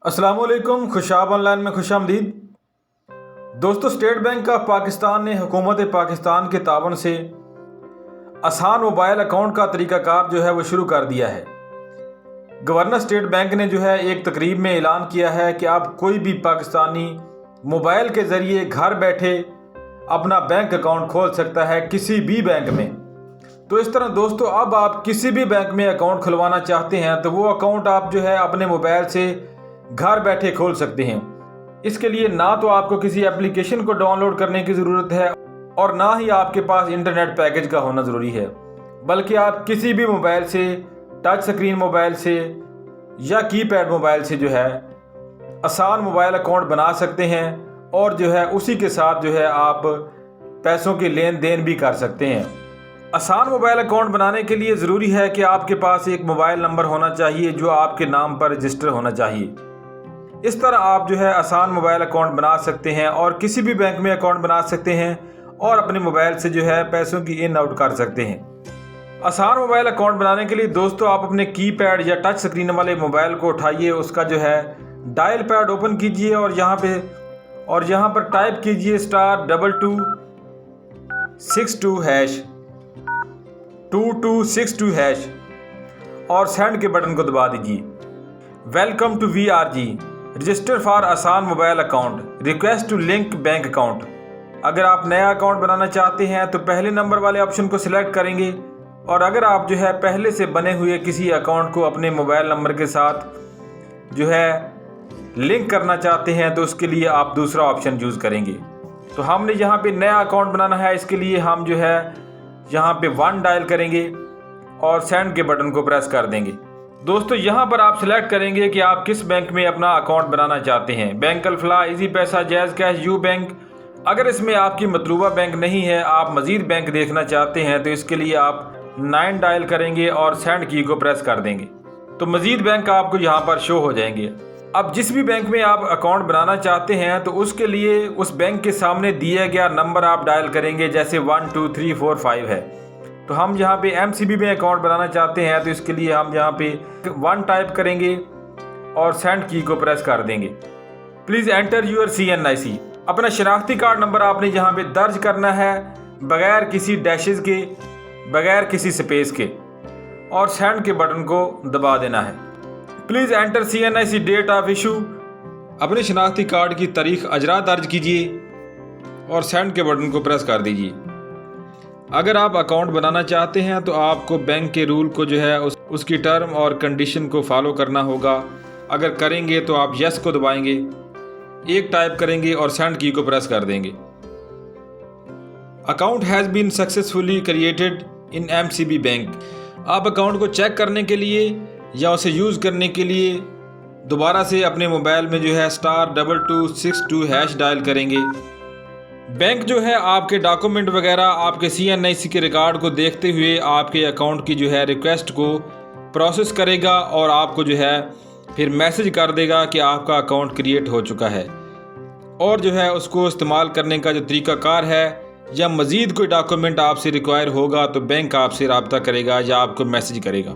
अस्सलामुअलैकुम, खुशाब ऑनलाइन में खुशामदीद। दोस्तों, स्टेट बैंक ऑफ पाकिस्तान ने हुकूमत पाकिस्तान के तावन से आसान मोबाइल अकाउंट का तरीक़ाकार जो है वो शुरू कर दिया है। गवर्नर स्टेट बैंक ने जो है एक तकरीब में ऐलान किया है कि अब कोई भी पाकिस्तानी मोबाइल के ज़रिए घर बैठे अपना बैंक अकाउंट खोल सकता है किसी भी बैंक में। तो इस तरह दोस्तों, अब आप किसी भी बैंक में अकाउंट खुलवाना चाहते हैं तो वो अकाउंट आप जो है अपने मोबाइल से घर बैठे खोल सकते हैं। इसके लिए ना तो आपको किसी एप्लीकेशन को डाउनलोड करने की ज़रूरत है और ना ही आपके पास इंटरनेट पैकेज का होना ज़रूरी है, बल्कि आप किसी भी मोबाइल से, टच स्क्रीन मोबाइल से या कीपैड मोबाइल से जो है आसान मोबाइल अकाउंट बना सकते हैं और जो है उसी के साथ जो है आप पैसों की लेन देन भी कर सकते हैं। आसान मोबाइल अकाउंट बनाने के लिए ज़रूरी है कि आपके पास एक मोबाइल नंबर होना चाहिए जो आपके नाम पर रजिस्टर होना चाहिए। इस तरह आप जो है आसान मोबाइल अकाउंट बना सकते हैं और किसी भी बैंक में अकाउंट बना सकते हैं और अपने मोबाइल से जो है पैसों की इन आउट कर सकते हैं। आसान मोबाइल अकाउंट बनाने के लिए दोस्तों, आप अपने कीपैड या टच स्क्रीन वाले मोबाइल को उठाइए, उसका जो है डायल पैड ओपन कीजिए और यहाँ पर टाइप कीजिए *2262# 2262# और सेंड के बटन को दबा दीजिए। Welcome to VRG, register for आसान mobile account, request to link bank account. अगर आप नया अकाउंट बनाना चाहते हैं तो पहले नंबर वाले ऑप्शन को सिलेक्ट करेंगे और अगर आप जो है पहले से बने हुए किसी अकाउंट को अपने मोबाइल नंबर के साथ जो है लिंक करना चाहते हैं तो उसके लिए आप दूसरा ऑप्शन यूज़ करेंगे। तो हमने यहाँ पे नया अकाउंट बनाना है, इसके लिए हम जो है यहाँ पे 1 डायल करेंगे और सेंड के बटन को प्रेस कर देंगे। दोस्तों, यहाँ पर आप सिलेक्ट करेंगे कि आप किस बैंक में अपना अकाउंट बनाना चाहते हैं, बैंक अल-फलाह, इजी पैसा, जैज़ कैश, यू बैंक। अगर इसमें आपकी मतलूबा बैंक नहीं है, आप मज़ीद बैंक देखना चाहते हैं तो इसके लिए आप 9 डायल करेंगे और सेंड की को प्रेस कर देंगे तो मज़ीद बैंक आपको यहाँ पर शो हो जाएंगे। अब जिस भी बैंक में आप अकाउंट बनाना चाहते हैं तो उसके लिए उस बैंक के सामने दिया गया नंबर आप डायल करेंगे, जैसे 1 2 3 4 5 है। तो हम यहाँ पे MCB में अकाउंट बनाना चाहते हैं तो इसके लिए हम यहाँ पे 1 टाइप करेंगे और सेंड की को प्रेस कर देंगे। Please enter your CNIC। अपना शनाख्ती कार्ड नंबर आपने यहाँ पे दर्ज करना है बगैर किसी डैशेज़ के, बगैर किसी स्पेस के, और सेंड के बटन को दबा देना है। Please enter CNIC date of issue. अपने शनाख्ती कार्ड की तारीख अजरा दर्ज कीजिए और सेंड के बटन को प्रेस कर दीजिए। अगर आप अकाउंट बनाना चाहते हैं तो आपको बैंक के रूल को जो है उसकी टर्म और कंडीशन को फॉलो करना होगा। अगर करेंगे तो आप यस को दबाएंगे, 1 टाइप करेंगे और सेंड की को प्रेस कर देंगे। Account has been successfully created in MCB bank. आप अकाउंट को चेक करने के लिए या उसे यूज़ करने के लिए दोबारा से अपने मोबाइल में जो है *2262# डायल करेंगे। बैंक जो है आपके डॉक्यूमेंट वगैरह, आपके CNIC के रिकॉर्ड को देखते हुए आपके अकाउंट की जो है रिक्वेस्ट को प्रोसेस करेगा और आपको जो है फिर मैसेज कर देगा कि आपका अकाउंट क्रिएट हो चुका है। और जो है उसको इस्तेमाल करने का जो तरीक़ाकार है या मज़ीद कोई डॉक्यूमेंट आपसे रिक्वायर होगा तो बैंक आपसे रब्ता करेगा या आपको मैसेज करेगा।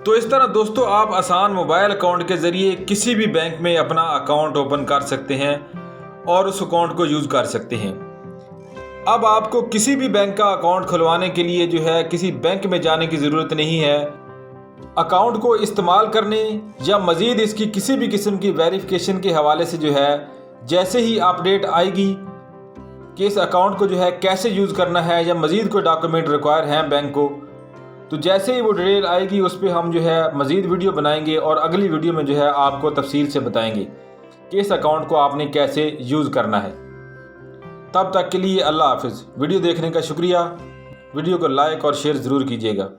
तो इस तरह दोस्तों, आप आसान मोबाइल अकाउंट के ज़रिए किसी भी बैंक में अपना अकाउंट ओपन कर सकते हैं और उस अकाउंट को यूज़ कर सकते हैं। अब आपको किसी भी बैंक का अकाउंट खुलवाने के लिए जो है किसी बैंक में जाने की ज़रूरत नहीं है। अकाउंट को इस्तेमाल करने या मज़ीद इसकी किसी भी किस्म की वेरिफिकेशन के हवाले से जो है जैसे ही अपडेट आएगी कि इस अकाउंट को जो है कैसे यूज़ करना है या मज़ीद कोई डॉक्यूमेंट रिक्वायर हैं बैंक को, तो जैसे ही वो डिटेल आएगी उस पर हम जो है मज़ीद वीडियो बनाएंगे और अगली वीडियो में जो है आपको तफसील से बताएंगे कि इस अकाउंट को आपने कैसे यूज़ करना है। तब तक के लिए अल्लाह हाफ़िज़। वीडियो देखने का शुक्रिया। वीडियो को लाइक और शेयर ज़रूर कीजिएगा।